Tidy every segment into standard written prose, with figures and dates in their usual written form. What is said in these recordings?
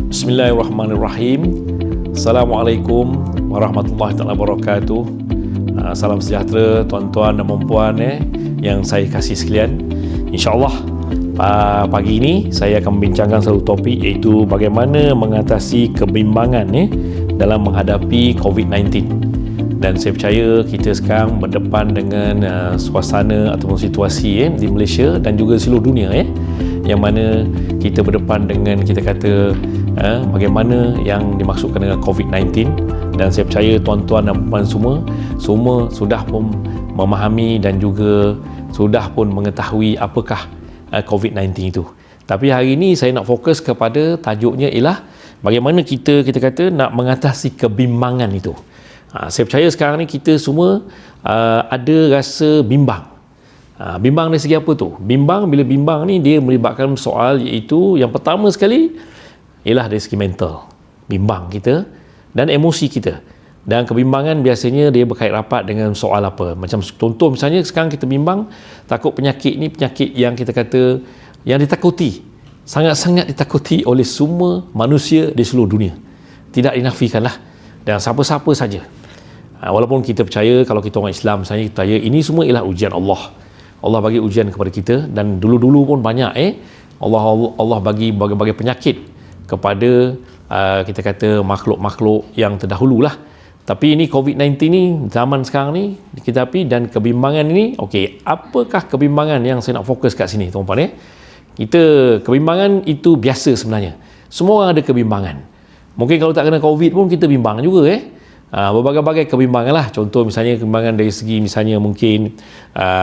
Bismillahirrahmanirrahim. Assalamualaikum warahmatullahi wabarakatuh. Salam sejahtera tuan-tuan dan puan-puan yang saya kasih sekalian. InsyaAllah pagi ini saya akan membincangkan satu topik, iaitu bagaimana mengatasi kebimbangan dalam menghadapi COVID-19. Dan saya percaya kita sekarang berdepan dengan suasana ataupun situasi di Malaysia dan juga seluruh dunia yang mana kita berdepan dengan, kita kata, bagaimana yang dimaksudkan dengan COVID-19. Dan saya percaya tuan-tuan dan puan semua sudah pun memahami dan juga sudah pun mengetahui apakah COVID-19 itu. Tapi hari ini saya nak fokus kepada tajuknya ialah bagaimana kita kata nak mengatasi kebimbangan itu. Saya percaya sekarang ni kita semua ada rasa bimbang. Bimbang dari segi apa tu? Bila bimbang ni dia melibatkan soal, iaitu yang pertama sekali ialah dari segi mental. Bimbang kita dan emosi kita. Dan kebimbangan biasanya dia berkait rapat dengan soal apa? Macam contoh misalnya sekarang kita bimbang takut penyakit ni penyakit yang kita kata yang ditakuti. Sangat-sangat ditakuti oleh semua manusia di seluruh dunia. Tidak dinafikanlah. Dan siapa-siapa saja. Walaupun kita percaya, kalau kita orang Islam misalnya, kita percaya ini semua ialah ujian Allah. Allah bagi ujian kepada kita, dan dulu-dulu pun banyak Allah bagi berbagai penyakit kepada kita kata makhluk-makhluk yang terdahululah. Tapi ini COVID-19 ni zaman sekarang ni kita hadapi, dan kebimbangan ini, okey, apakah kebimbangan yang saya nak fokus kat sini tuan-tuan Kita kebimbangan itu biasa sebenarnya. Semua orang ada kebimbangan. Mungkin kalau tak kena COVID pun kita bimbang juga berbagai-bagai kebimbangan lah. Contoh misalnya kebimbangan dari segi misalnya mungkin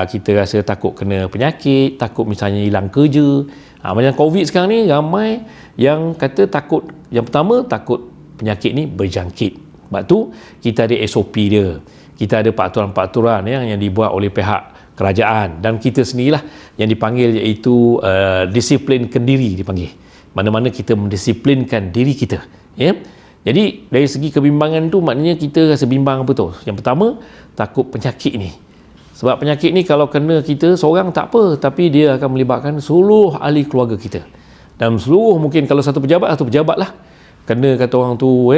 kita rasa takut kena penyakit, takut misalnya hilang kerja. Macam COVID sekarang ni ramai yang kata takut, yang pertama takut penyakit ni berjangkit. Sebab tu kita ada SOP dia, kita ada peraturan-peraturan yang dibuat oleh pihak kerajaan, dan kita sendirilah yang dipanggil, iaitu disiplin kendiri dipanggil. Mana-mana kita mendisiplinkan diri kita. Jadi dari segi kebimbangan tu maknanya kita rasa bimbang apa tu? Yang pertama, takut penyakit ni. Sebab penyakit ni kalau kena kita seorang tak apa, tapi dia akan melibatkan seluruh ahli keluarga kita. Dan seluruh, mungkin kalau satu pejabat lah kena, kata orang tu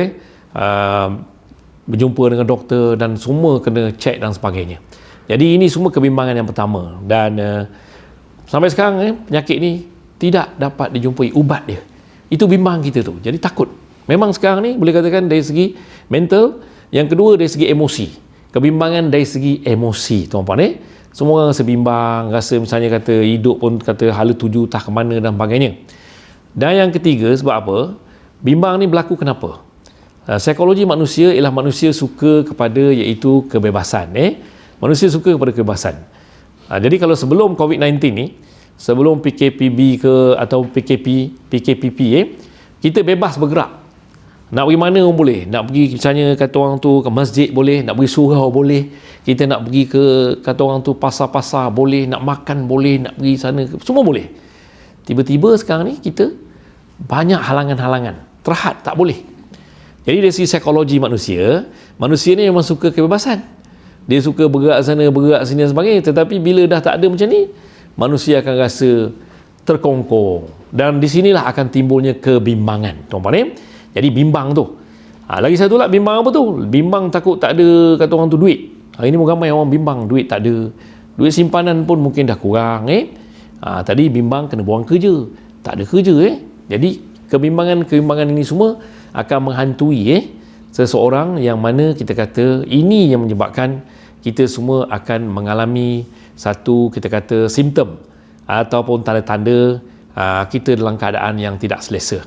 berjumpa dengan doktor dan semua kena cek dan sebagainya. Jadi ini semua kebimbangan yang pertama. Dan sampai sekarang penyakit ni tidak dapat dijumpai ubat dia. Itu bimbang kita tu. Jadi takut. Memang sekarang ni boleh katakan dari segi mental. Yang kedua dari segi emosi. Kebimbangan dari segi emosi tuan-puan Semua orang rasa bimbang, rasa misalnya kata hidup pun kata hala tuju tak ke mana dan sebagainya. Dan yang ketiga, sebab apa? Bimbang ni berlaku kenapa? Psikologi manusia ialah manusia suka kepada, iaitu kebebasan Manusia suka kepada kebebasan. Jadi kalau sebelum COVID-19 ni, sebelum PKPB atau PKPP kita bebas bergerak. Nak pergi mana pun boleh. Nak pergi misalnya kata orang tu ke masjid boleh, nak pergi surau boleh, kita nak pergi ke kata orang tu pasar-pasar boleh, nak makan boleh, nak pergi sana semua boleh. Tiba-tiba sekarang ni kita banyak halangan-halangan, terhad tak boleh. Jadi dari segi psikologi manusia ni memang suka kebebasan. Dia suka bergerak sana, bergerak sini dan sebagainya. Tetapi bila dah tak ada macam ni, manusia akan rasa terkongkong, dan di sinilah akan timbulnya kebimbangan tuan-tuan Jadi bimbang tu. Lagi satu lah, bimbang apa tu? Bimbang takut tak ada, kata orang tu, duit. Hari ni pun ramai orang bimbang duit tak ada. Duit simpanan pun mungkin dah kurang Tadi bimbang kena buang kerja. Tak ada kerja Jadi kebimbangan ini semua akan menghantui seseorang, yang mana kita kata ini yang menyebabkan kita semua akan mengalami satu, kita kata, simptom ataupun tanda-tanda kita dalam keadaan yang tidak selesa.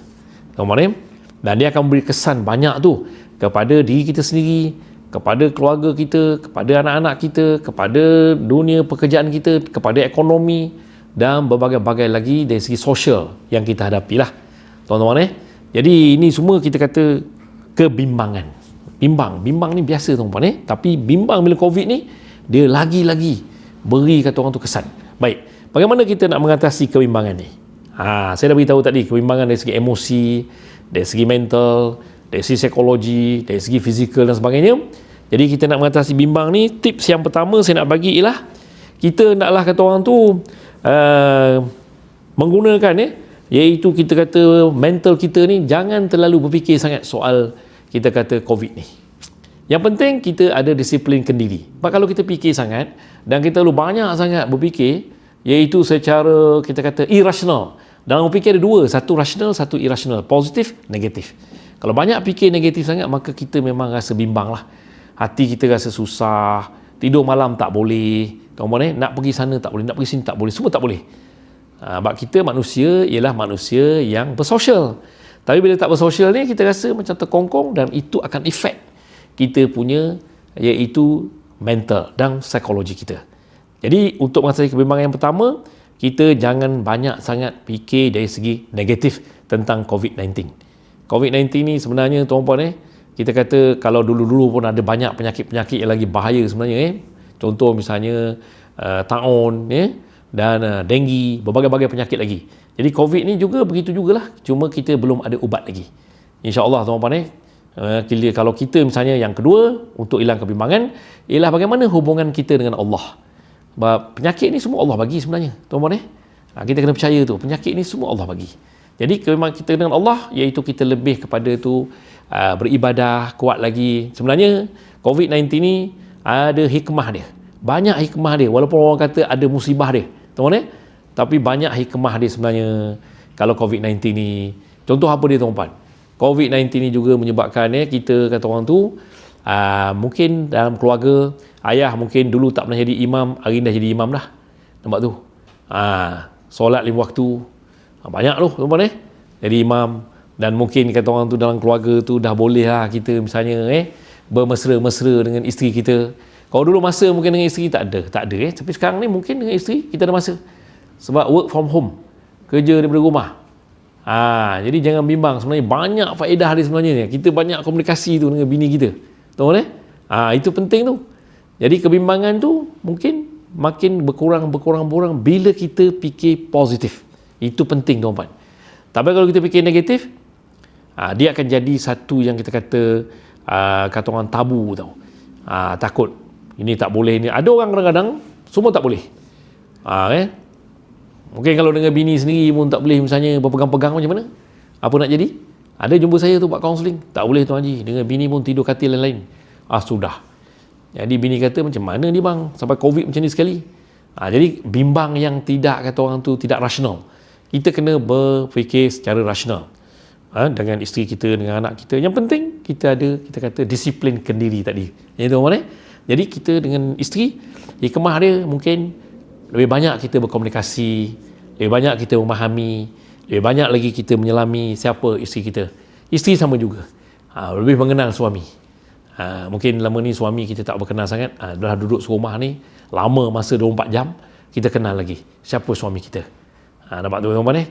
Dan dia akan memberi kesan banyak tu kepada diri kita sendiri, kepada keluarga kita, kepada anak-anak kita, kepada dunia pekerjaan kita, kepada ekonomi, dan berbagai-bagai lagi dari segi sosial yang kita hadapi lah tuan-tuan Jadi ini semua kita kata kebimbangan. Bimbang ni biasa tuan-tuan tapi bimbang bila COVID ni, dia lagi-lagi beri kata orang tu kesan. Baik, bagaimana kita nak mengatasi kebimbangan ni? Saya dah beritahu tadi, kebimbangan dari segi emosi, dari segi mental, dari segi psikologi, dari segi fizikal dan sebagainya. Jadi kita nak mengatasi bimbang ni, tips yang pertama saya nak bagi ialah kita naklah kata orang tu menggunakan iaitu kita kata mental kita ni jangan terlalu berfikir sangat soal kita kata COVID ni. Yang penting kita ada disiplin kendiri. Sebab kalau kita fikir sangat dan kita terlalu banyak sangat berfikir, iaitu secara kita kata irrational. Dalam berfikir ada dua, satu rasional, satu irrational, positif, negatif. Kalau banyak fikir negatif sangat, maka kita memang rasa bimbang lah. Hati kita rasa susah, tidur malam tak boleh, nak pergi sana tak boleh, nak pergi sini tak boleh, semua tak boleh. Sebab kita manusia ialah manusia yang bersosial. Tapi bila tak bersosial ni, kita rasa macam terkongkong dan itu akan efek kita punya iaitu mental dan psikologi kita. Jadi untuk mengatasi kebimbangan yang pertama, kita jangan banyak sangat fikir dari segi negatif tentang COVID-19. COVID-19 ni sebenarnya tuan-puan kita kata kalau dulu-dulu pun ada banyak penyakit-penyakit yang lagi bahaya sebenarnya. Contoh misalnya taun dan denggi, berbagai-bagai penyakit lagi. Jadi COVID ni juga begitu jugalah, cuma kita belum ada ubat lagi. InsyaAllah tuan-puan kalau kita misalnya yang kedua untuk hilang kebimbangan ialah bagaimana hubungan kita dengan Allah. Sebab penyakit ni semua Allah bagi sebenarnya tuan-puan kita kena percaya tu, penyakit ni semua Allah bagi. Jadi kebimbangan kita dengan Allah iaitu kita lebih kepada tu beribadah kuat lagi. Sebenarnya COVID-19 ni ada hikmah dia, banyak hikmah dia, walaupun orang kata ada musibah dia tuan-puan tapi banyak hikmah dia sebenarnya. Kalau COVID-19 ni, contoh apa dia tuan-puan, COVID-19 ni juga menyebabkan kita kata orang tu mungkin dalam keluarga ayah mungkin dulu tak pernah jadi imam, hari ni dah jadi imam dah, nampak tu, solat 5 waktu, banyak tu tuan-puan jadi imam. Dan mungkin kata orang tu dalam keluarga tu dah boleh lah kita misalnya bermesra-mesra dengan isteri kita. Kalau dulu masa mungkin dengan isteri tak ada tapi sekarang ni mungkin dengan isteri kita ada masa, sebab work from home, kerja daripada rumah. Jadi jangan bimbang, sebenarnya banyak faedah dia sebenarnya. Kita banyak komunikasi tu dengan bini kita, tahu itu penting tu. Jadi kebimbangan tu mungkin makin berkurang bila kita fikir positif. Itu penting tuan-tuan. Tapi kalau kita fikir negatif, dia akan jadi satu yang kita kata orang tabu tau. Takut ini tak boleh, ini ada orang kadang-kadang semua tak boleh. Mungkin kalau dengan bini sendiri pun tak boleh, misalnya berpegang-pegang macam mana? Apa nak jadi? Ada jumpa saya tu buat kaunseling, tak boleh Tuan Haji, dengan bini pun tidur katil lain-lain. Sudah. Jadi bini kata macam mana ni bang, sampai COVID macam ni sekali. Jadi bimbang yang tidak kata orang tu tidak rasional. Kita kena berfikir secara rasional. Dengan isteri kita, dengan anak kita. Yang penting kita ada, kita kata disiplin kendiri tadi. Itu mana? Jadi kita dengan isteri, hikmah dia mungkin lebih banyak kita berkomunikasi, lebih banyak kita memahami, lebih banyak lagi kita menyelami siapa isteri kita. Isteri sama juga, lebih mengenal suami. Mungkin lama ni suami kita tak berkenal sangat, dah duduk serumah ni lama, masa 24 jam, kita kenal lagi siapa suami kita. Nampak tu tuan-tuan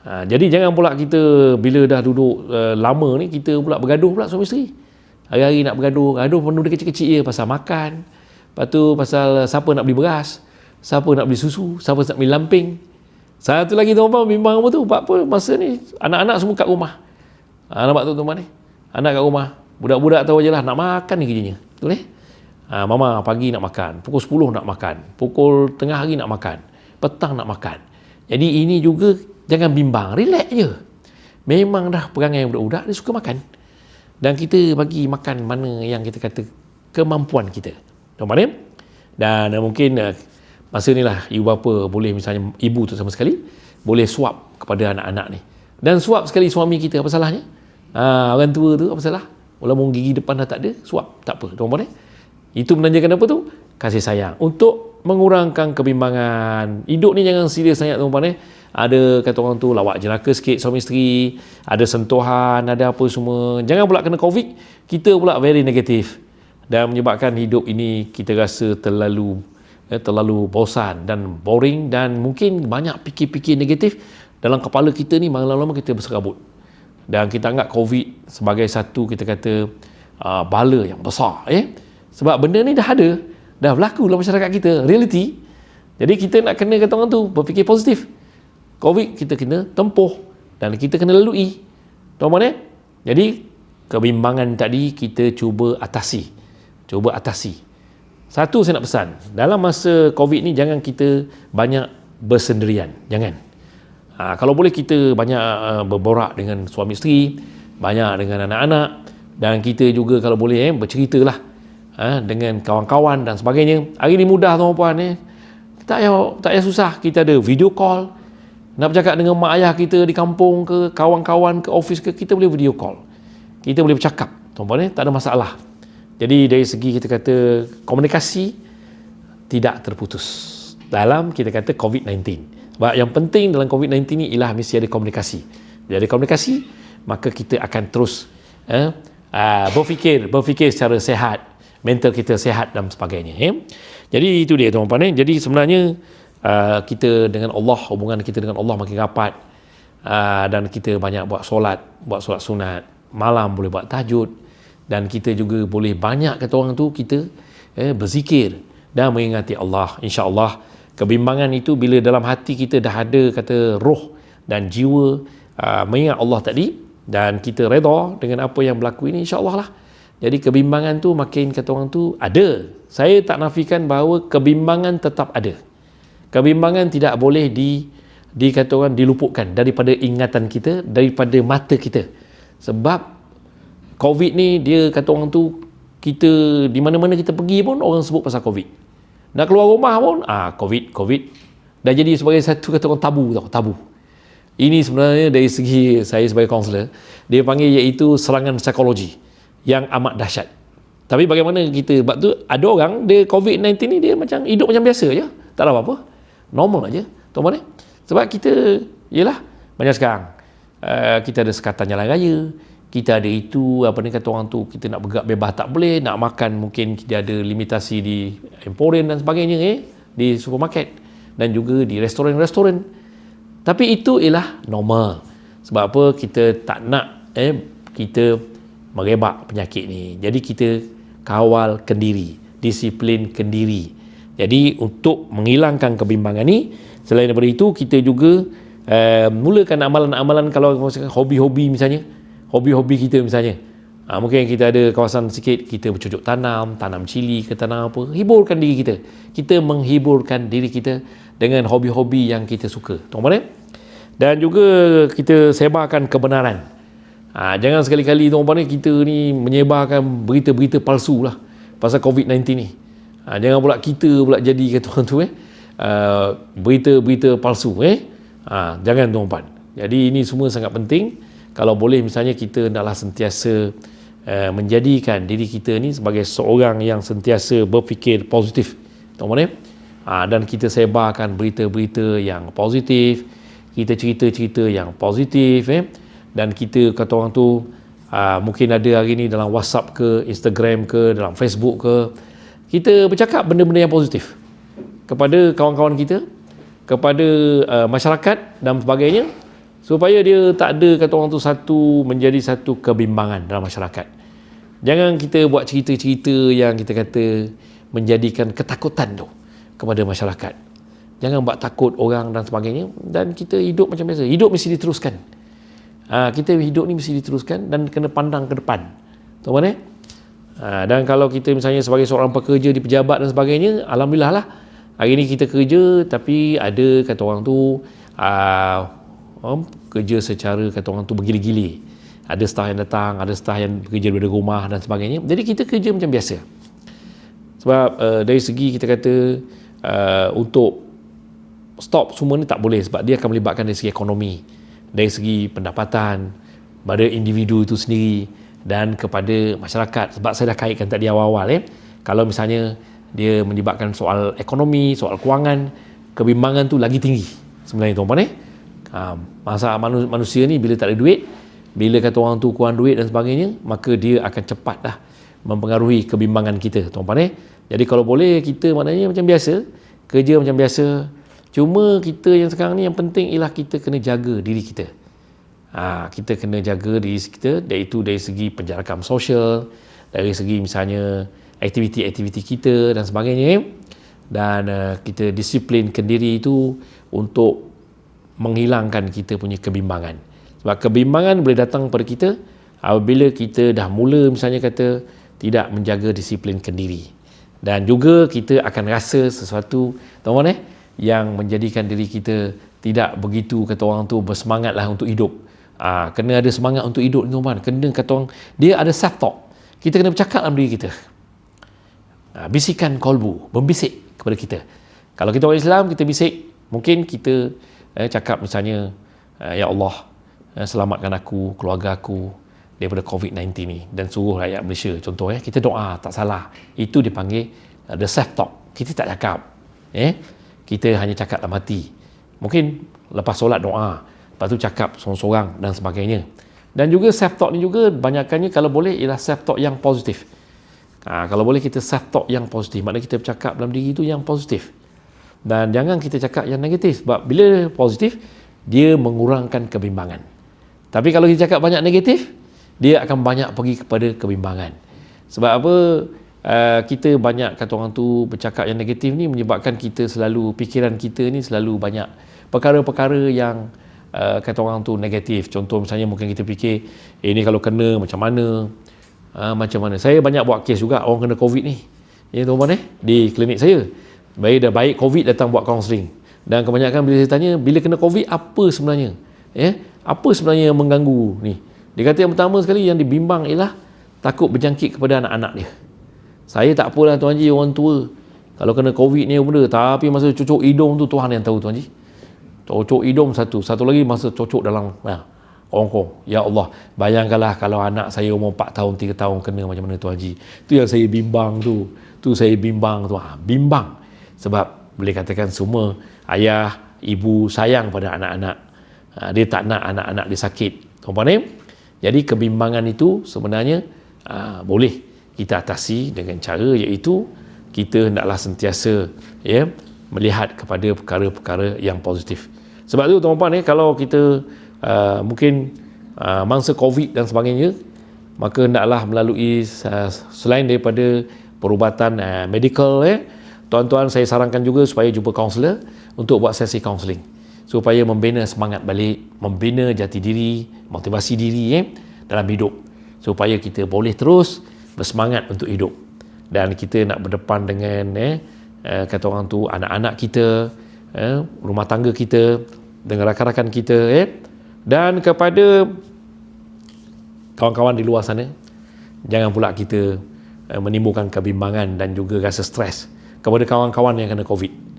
jadi jangan pula kita bila dah duduk lama ni, kita pula bergaduh pula suami isteri. Hari-hari nak bergaduh benda kecil-kecil je, pasal makan, lepas tu pasal siapa nak beli beras, siapa nak beli susu, siapa nak beli lamping. Satu lagi tuan-tuan bimbang apa tu, apa masa ni anak-anak semua kat rumah. Nampak tu tuan-tuan anak kat rumah, budak-budak tahu je lah nak makan ni kerjanya, betul mama pagi nak makan, pukul 10 nak makan, pukul tengah hari nak makan, petang nak makan. Jadi ini juga jangan bimbang, relax je. Memang dah perangai budak-budak dia suka makan, dan kita bagi makan mana yang kita kata kemampuan kita, tuan-tuan. Dan mungkin masa ni lah ibu bapa boleh, misalnya ibu tu sama sekali boleh suap kepada anak-anak ni, dan suap sekali suami kita, apa salahnya? Orang tua tu apa salah? Walaupun gigi depan dah tak ada, suap tak apa tuan-tuan. Itu menandakan apa tu? Kasih sayang, untuk mengurangkan kebimbangan. Hidup ni jangan serius sangat tuan-tuan. Ada kata orang tu lawak jenaka sikit suami isteri, ada sentuhan, ada apa semua. Jangan pula kena COVID kita pula very negatif, dan menyebabkan hidup ini kita rasa terlalu bosan dan boring, dan mungkin banyak fikir-fikir negatif dalam kepala kita ni. Lama-lama kita berserabut, dan kita anggap COVID sebagai satu kita kata bala yang besar sebab benda ni dah berlaku dalam masyarakat kita, reality. Jadi kita nak kena kata orang tu berfikir positif. COVID kita kena tempuh dan kita kena lalui, tuan-tuan. Jadi kebimbangan tadi kita cuba atasi. Satu saya nak pesan, dalam masa COVID ni jangan kita banyak bersendirian, jangan. Kalau boleh kita banyak berborak dengan suami isteri, banyak dengan anak-anak, dan kita juga kalau boleh berceritalah dengan kawan-kawan dan sebagainya. Hari ni mudah tuan-puan, tak payah susah. Kita ada video call. Nak bercakap dengan mak ayah kita di kampung ke, kawan-kawan ke, office ke, kita boleh video call. Kita boleh bercakap, tuan-puan, tak ada masalah. Jadi dari segi kita kata komunikasi tidak terputus dalam kita kata COVID-19. Sebab yang penting dalam COVID-19 ni ialah mesti ada komunikasi. Bila ada komunikasi, maka kita akan terus berfikir secara sehat, mental kita sehat dan sebagainya. Jadi itu dia tuan-tuan. Jadi sebenarnya kita dengan Allah, hubungan kita dengan Allah makin rapat, dan kita banyak buat solat sunat, malam boleh buat tahajud, dan kita juga boleh banyak kata orang tu kita berzikir dan mengingati Allah. InsyaAllah kebimbangan itu bila dalam hati kita dah ada kata roh dan jiwa mengingat Allah tadi, dan kita redha dengan apa yang berlaku ini, insyaAllah lah. Jadi kebimbangan tu makin kata orang tu ada. Saya tak nafikan bahawa kebimbangan tetap ada. Kebimbangan tidak boleh dikata orang diluputkan daripada ingatan kita, daripada mata kita. Sebab COVID ni dia kata orang tu, kita di mana-mana kita pergi pun orang sebut pasal COVID. Nak keluar rumah pun COVID. Dah jadi sebagai satu kata orang tabu. Ini sebenarnya dari segi saya sebagai kaunselor, dia panggil iaitu serangan psikologi yang amat dahsyat. Tapi bagaimana kita, sebab tu ada orang dia COVID-19 ni dia macam hidup macam biasa je, tak ada apa-apa, normal aja tuan-tuan. Sebab kita yelah banyak sekarang kita ada sekatan jalan raya, kita ada itu apa ni kata orang tu, kita nak bergerak bebas tak boleh, nak makan mungkin kita ada limitasi di emporium dan sebagainya, di supermarket dan juga di restoran. Tapi itu ialah normal. Sebab apa? Kita tak nak kita merebak penyakit ni. Jadi kita kawal kendiri, disiplin kendiri. Jadi untuk menghilangkan kebimbangan ni, selain daripada itu kita juga mulakan amalan-amalan. Kalau hobi-hobi misalnya, hobi-hobi kita misalnya, mungkin kita ada kawasan sikit, kita bercocok tanam cili ke tanam apa, hiburkan diri kita. Kita menghiburkan diri kita dengan hobi-hobi yang kita suka, tuan-tuan. Dan juga kita sebarkan kebenaran. Jangan sekali-kali tuan-tuan kita ni menyebarkan berita-berita palsu lah pasal COVID-19 ni. Jangan pula kita jadi kata orang tu berita-berita palsu. Jangan tuan-tuan. Jadi ini semua sangat penting. Kalau boleh misalnya kita hendaklah sentiasa menjadikan diri kita ni sebagai seorang yang sentiasa berfikir positif, tuan-tuan. Dan kita sebarkan berita-berita yang positif, kita cerita-cerita yang positif, dan kita kata orang tu mungkin ada hari ni dalam WhatsApp ke, Instagram ke, dalam Facebook ke, kita bercakap benda-benda yang positif kepada kawan-kawan kita, kepada masyarakat dan sebagainya, supaya dia tak ada kata orang tu menjadi satu kebimbangan dalam masyarakat. Jangan kita buat cerita-cerita yang kita kata menjadikan ketakutan tu kepada masyarakat. Jangan buat takut orang dan sebagainya, dan kita hidup macam biasa. Hidup mesti diteruskan. Kita hidup ni mesti diteruskan dan kena pandang ke depan, tuan-tuan. Dan kalau kita misalnya sebagai seorang pekerja di pejabat dan sebagainya, alhamdulillah lah hari ni kita kerja, tapi ada kata orang tu kerja secara kata orang tu bergili-gili. Ada staff yang datang, ada staff yang bekerja daripada rumah dan sebagainya. Jadi kita kerja macam biasa. Sebab dari segi kita kata untuk stop semua ni tak boleh, sebab dia akan melibatkan dari segi ekonomi, dari segi pendapatan pada individu itu sendiri dan kepada masyarakat. Sebab saya dah kaitkan tadi awal-awal, kalau misalnya dia melibatkan soal ekonomi, soal kewangan, kebimbangan tu lagi tinggi sebenarnya, tuan-tuan. Masa manusia ni bila tak ada duit, bila kata orang tu kurang duit dan sebagainya, maka dia akan cepat dah mempengaruhi kebimbangan kita, tuan-tuan. Jadi kalau boleh kita maknanya macam biasa, kerja macam biasa. Cuma kita yang sekarang ni yang penting ialah kita kena jaga diri kita. Kita kena jaga diri kita, iaitu dari segi penjarakan sosial, dari segi misalnya aktiviti-aktiviti kita dan sebagainya, dan kita disiplinkan diri itu untuk menghilangkan kita punya kebimbangan. Sebab kebimbangan boleh datang pada kita apabila kita dah mula misalnya kata tidak menjaga disiplinkan diri, dan juga kita akan rasa sesuatu, tuan-tuan, yang menjadikan diri kita tidak begitu kata orang tu bersemangat lah untuk hidup. Kena ada semangat untuk hidup ni tuan-tuan. Kena kata orang, dia ada self talk. Kita kena bercakap dalam diri kita. Bisikan kolbu, membisik kepada kita. Kalau kita orang Islam, kita bisik, mungkin kita cakap misalnya, ya Allah, selamatkan aku, keluarga aku daripada COVID-19 ni, dan suruh rakyat Malaysia, contoh kita doa, tak salah. Itu dipanggil the self talk. Kita tak cakap, kita hanya cakap dalam hati. Mungkin lepas solat doa, lepas tu cakap sorang-sorang dan sebagainya. Dan juga self talk ni juga banyakkannya kalau boleh ialah self talk yang positif. Kalau boleh kita self talk yang positif, maknanya kita bercakap dalam diri itu yang positif. Dan jangan kita cakap yang negatif, sebab bila positif dia mengurangkan kebimbangan. Tapi kalau kita cakap banyak negatif, dia akan banyak pergi kepada kebimbangan. Sebab apa? Kita banyak, kata orang tu, bercakap yang negatif ni menyebabkan kita selalu, fikiran kita ni selalu banyak perkara-perkara yang kata orang tu negatif. Contoh misalnya mungkin kita fikir, ni kalau kena macam mana, macam mana. Saya banyak buat kes juga orang kena COVID ni, tuan-tuan, di klinik saya. Dah baik COVID, datang buat kaunseling. Dan kebanyakan bila saya tanya, bila kena COVID apa sebenarnya, apa sebenarnya yang mengganggu ni. Dia kata yang pertama sekali yang dibimbang ialah takut berjangkit kepada anak-anak dia. Saya tak apalah Tuan Haji, orang tua kalau kena COVID ni benda, tapi masa cucuk hidung tu Tuhan yang tahu Tuan Haji. Cucuk hidung satu lagi masa cucuk dalam kongkong. Ya Allah, bayangkanlah kalau anak saya umur 4 tahun 3 tahun kena macam mana Tuan Haji. Tu yang saya bimbang tu saya bimbang tu. Bimbang sebab boleh katakan semua ayah ibu sayang pada anak-anak. Dia tak nak anak-anak dia sakit. Tuan-tuan, jadi kebimbangan itu sebenarnya boleh kita atasi dengan cara iaitu kita hendaklah sentiasa melihat kepada perkara-perkara yang positif. Sebab tu tuan-tuan, kalau kita mungkin mangsa COVID dan sebagainya, maka hendaklah melalui selain daripada perubatan medical, tuan-tuan saya sarankan juga supaya jumpa kaunselor untuk buat sesi kaunseling supaya membina semangat balik, membina jati diri, motivasi diri dalam hidup supaya kita boleh terus bersemangat untuk hidup. Dan kita nak berdepan dengan kata orang tu anak-anak kita, rumah tangga kita, dengan rakan-rakan kita, dan kepada kawan-kawan di luar sana, jangan pula kita menimbulkan kebimbangan dan juga rasa stres kepada kawan-kawan yang kena COVID.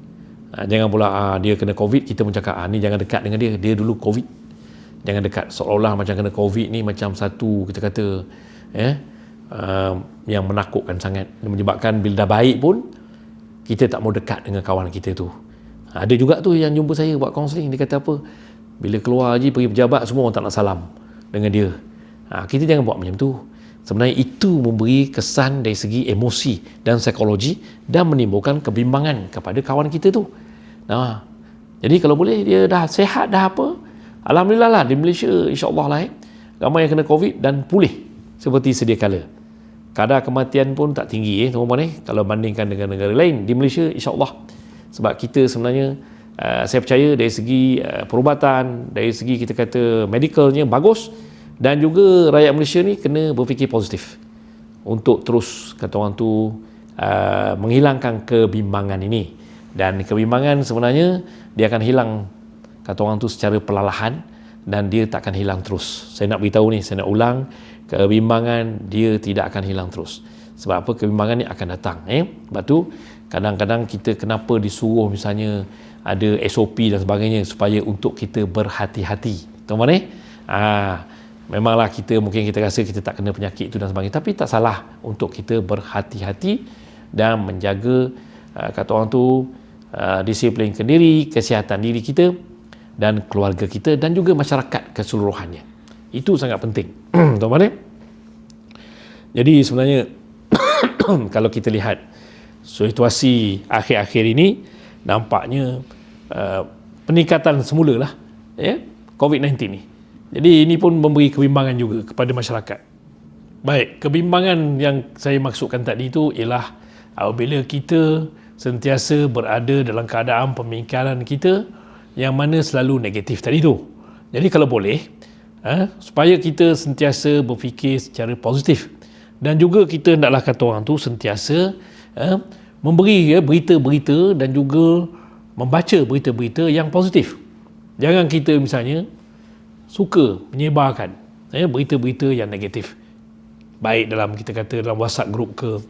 Jangan pula dia kena COVID, kita pun cakap ni jangan dekat dengan dia dulu COVID. Jangan dekat, seolah-olah macam kena COVID ni macam satu kita kata yang menakutkan sangat, menyebabkan bila dah baik pun kita tak mau dekat dengan kawan kita tu. Ada juga tu yang jumpa saya buat kaunseling, dia kata apa, bila keluar je pergi pejabat semua orang tak nak salam dengan dia. Kita jangan buat macam tu. Sebenarnya itu memberi kesan dari segi emosi dan psikologi dan menimbulkan kebimbangan kepada kawan kita tu. Jadi kalau boleh dia dah sihat dah apa, alhamdulillah lah, di Malaysia insya-Allah lah ramai yang kena COVID dan pulih seperti sedia kala. Kadar kematian pun tak tinggi teman-teman kalau bandingkan dengan negara lain di Malaysia insya-Allah. Sebab kita sebenarnya saya percaya dari segi perubatan, dari segi kita kata medicalnya bagus, dan juga rakyat Malaysia ni kena berfikir positif untuk terus kata orang tu menghilangkan kebimbangan ini. Dan kebimbangan sebenarnya dia akan hilang kata orang tu secara perlahan dan dia tak akan hilang terus. Saya nak beritahu ni, saya nak ulang, kebimbangan dia tidak akan hilang terus. Sebab apa? Kebimbangan ni akan datang. Sebab tu kadang-kadang kita kenapa disuruh misalnya ada SOP dan sebagainya supaya untuk kita berhati-hati. Teman-teman memanglah kita mungkin kita rasa kita tak kena penyakit itu dan sebagainya, tapi tak salah untuk kita berhati-hati dan menjaga kata orang tu disiplin diri, kesihatan diri kita dan keluarga kita dan juga masyarakat keseluruhannya. Itu sangat penting. Teman-teman. Jadi sebenarnya kalau kita lihat situasi akhir-akhir ini nampaknya peningkatan semula lah COVID-19 ni. Jadi ini pun memberi kebimbangan juga kepada masyarakat. Baik, kebimbangan yang saya maksudkan tadi itu ialah apabila kita sentiasa berada dalam keadaan pemikiran kita yang mana selalu negatif tadi tu. Jadi kalau boleh supaya kita sentiasa berfikir secara positif dan juga kita hendaklah kata orang tu sentiasa memberi berita-berita dan juga membaca berita-berita yang positif. Jangan kita misalnya suka menyebarkan berita-berita yang negatif, baik dalam, kita kata, dalam WhatsApp group ke,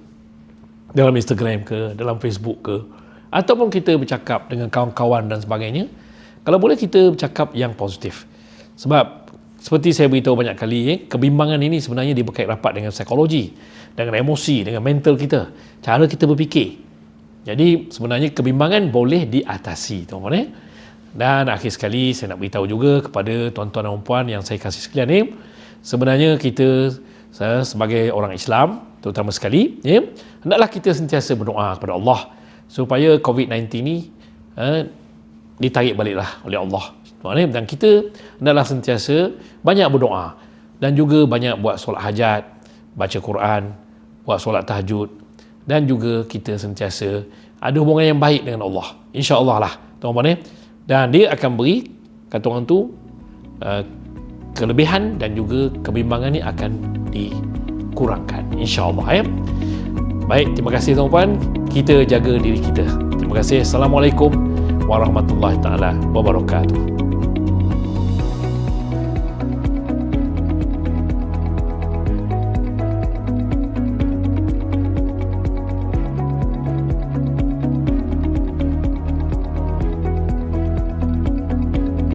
dalam Instagram ke, dalam Facebook ke, ataupun kita bercakap dengan kawan-kawan dan sebagainya. Kalau boleh kita bercakap yang positif. Sebab seperti saya beritahu banyak kali, kebimbangan ini sebenarnya dia berkait rapat dengan psikologi, dengan emosi, dengan mental kita, cara kita berfikir. Jadi sebenarnya kebimbangan boleh diatasi, tuan-tuan. Dan akhir sekali saya nak beritahu juga kepada tuan-tuan dan puan yang saya kasih sekalian ni, sebenarnya kita sebagai orang Islam terutama sekali, hendaklah kita sentiasa berdoa kepada Allah supaya COVID-19 ni ditarik baliklah oleh Allah. Dan kita hendaklah sentiasa banyak berdoa dan juga banyak buat solat hajat, baca Quran, buat solat tahajud, dan juga kita sentiasa ada hubungan yang baik dengan Allah, insya-Allah lah, tuan-tuan. Dan dia akan beri, kata orang tu, kelebihan dan juga kebimbangan ni akan dikurangkan, insya-Allah. Baik, terima kasih tuan-tuan. Kita jaga diri kita. Terima kasih. Assalamualaikum warahmatullahi taala wabarakatuh.